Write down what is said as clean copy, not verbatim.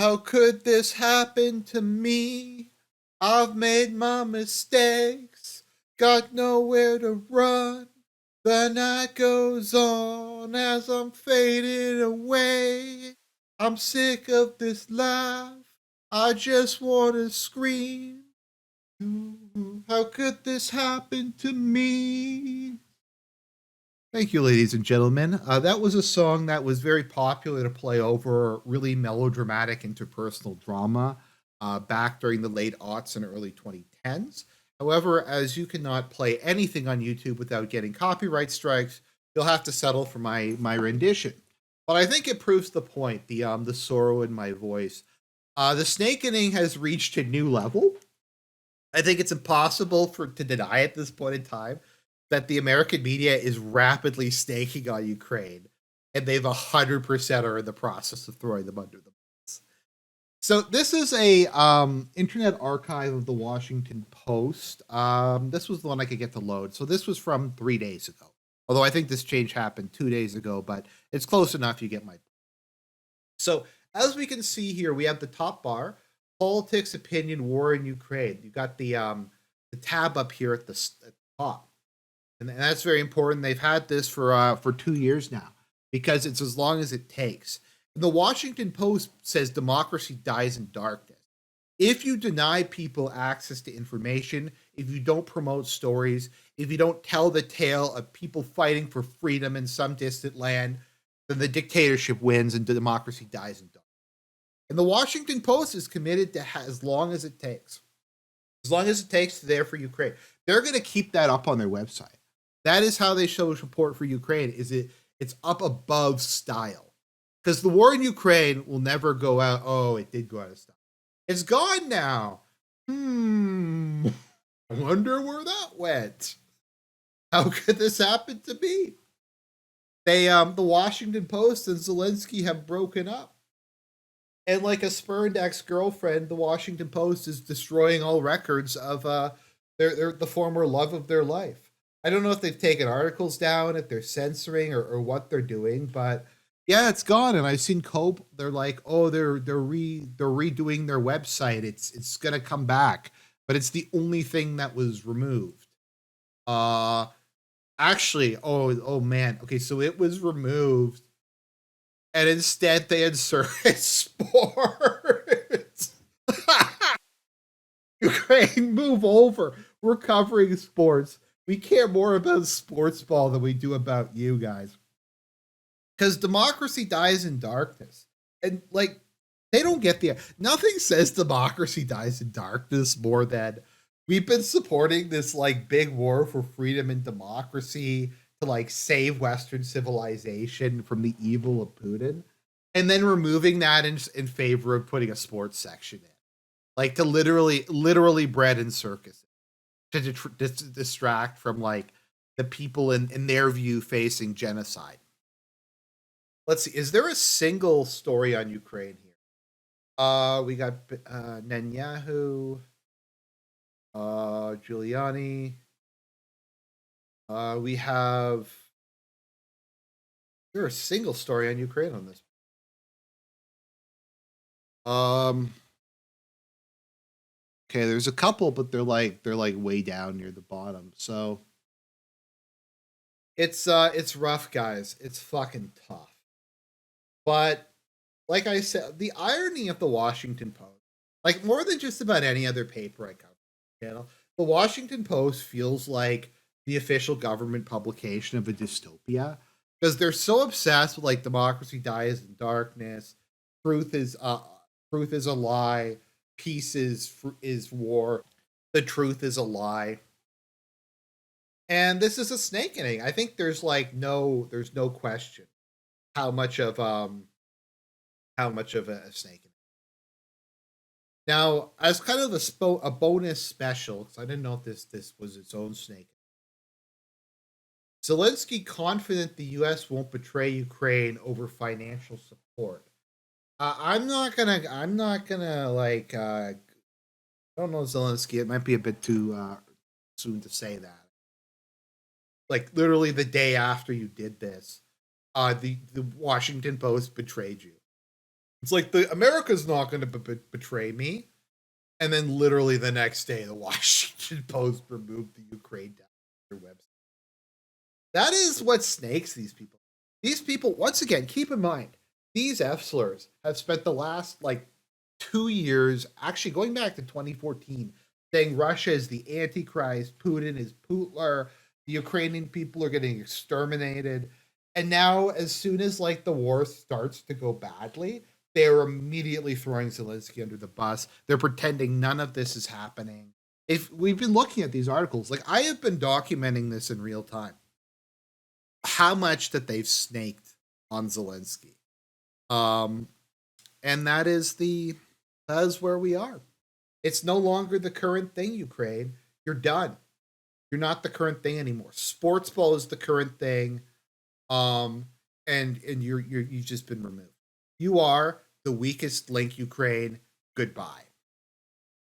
How could this happen to me? I've made my mistakes, got nowhere to run. The night goes on as I'm fading away. I'm sick of this life. I just want to scream. Ooh, how could this happen to me? Thank you, ladies and gentlemen. That was a song that was very popular to play over really melodramatic interpersonal drama back during the late aughts and early 2010s. However, as you cannot play anything on YouTube without getting copyright strikes, you'll have to settle for my rendition. But I think it proves the point, the sorrow in my voice. The Snakening has reached a new level. I think it's impossible to deny at this point in time that the American media is rapidly snaking on Ukraine, and they've 100% are in the process of throwing them under the bus. So this is a Internet Archive of the Washington Post. This was the one I could get to load. So this was from 3 days ago. Although I think this change happened 2 days ago, but it's close enough. You get my. So as we can see here, we have the top bar: politics, opinion, war in Ukraine. You got the tab up here at the top, and that's very important. They've had this for 2 years now because it's as long as it takes. The Washington Post says democracy dies in darkness. If you deny people access to information, if you don't promote stories, if you don't tell the tale of people fighting for freedom in some distant land, then the dictatorship wins and democracy dies in darkness. And the Washington Post is committed to as long as it takes. As long as it takes, there for Ukraine. They're going to keep that up on their website. That is how they show support for Ukraine. It's up above style. Because the war in Ukraine will never go out. Oh, it did go out of style. It's gone now. I wonder where that went. How could this happen to me? The Washington Post and Zelensky have broken up. And like a spurned ex-girlfriend, the Washington Post is destroying all records of the former love of their life. I don't know if they've taken articles down, if they're censoring or what they're doing, but yeah, it's gone. And I've seen Cope. They're like, oh, they're redoing their website. It's gonna come back, but it's the only thing that was removed. Uh, actually, oh man, okay, so it was removed and instead they inserted sports. Ukraine, move over. We're covering sports. We care more about sports ball than we do about you guys. Because democracy dies in darkness. And like, they don't get nothing says democracy dies in darkness more than we've been supporting this like big war for freedom and democracy to like save Western civilization from the evil of Putin, and then removing that in favor of putting a sports section in, like to literally bread and circus to distract from like the people in their view facing genocide. Let's see. Is there a single story on Ukraine here? We got Netanyahu, Giuliani. We have. Is there a single story on Ukraine on this? Um. Okay, there's a couple, but they're like way down near the bottom. So it's rough, guys. It's fucking tough. But like I said, the irony of the Washington Post, like more than just about any other paper I cover, the Washington Post feels like the official government publication of a dystopia because they're so obsessed with like democracy dies in darkness, truth is uh truth is a lie, peace is war, the truth is a lie. And this is a snake inning. I think there's no question how much of a snake. Now, as kind of a bonus special, because I didn't know if this was its own snake. Zelensky confident the U.S. won't betray Ukraine over financial support. I'm not gonna. I'm not gonna like. I don't know Zelensky. It might be a bit too soon to say that. Like literally the day after you did this, the Washington Post betrayed you. It's like the America's not going to betray me. And then literally the next day, the Washington Post removed the Ukraine down their website. That is what snakes these people. These people, once again, keep in mind, these F slurs have spent the last like 2 years, actually going back to 2014, saying Russia is the Antichrist, Putin is Putler, the Ukrainian people are getting exterminated. And now, as soon as like the war starts to go badly, they are immediately throwing Zelensky under the bus. They're pretending none of this is happening. If we've been looking at these articles, like I have been documenting this in real time, how much that they've snaked on Zelensky. Um, and that is where we are. It's no longer the current thing, Ukraine. You're done. You're not the current thing anymore. Sports ball is the current thing. And you've just been removed. You are the weakest link, Ukraine. Goodbye.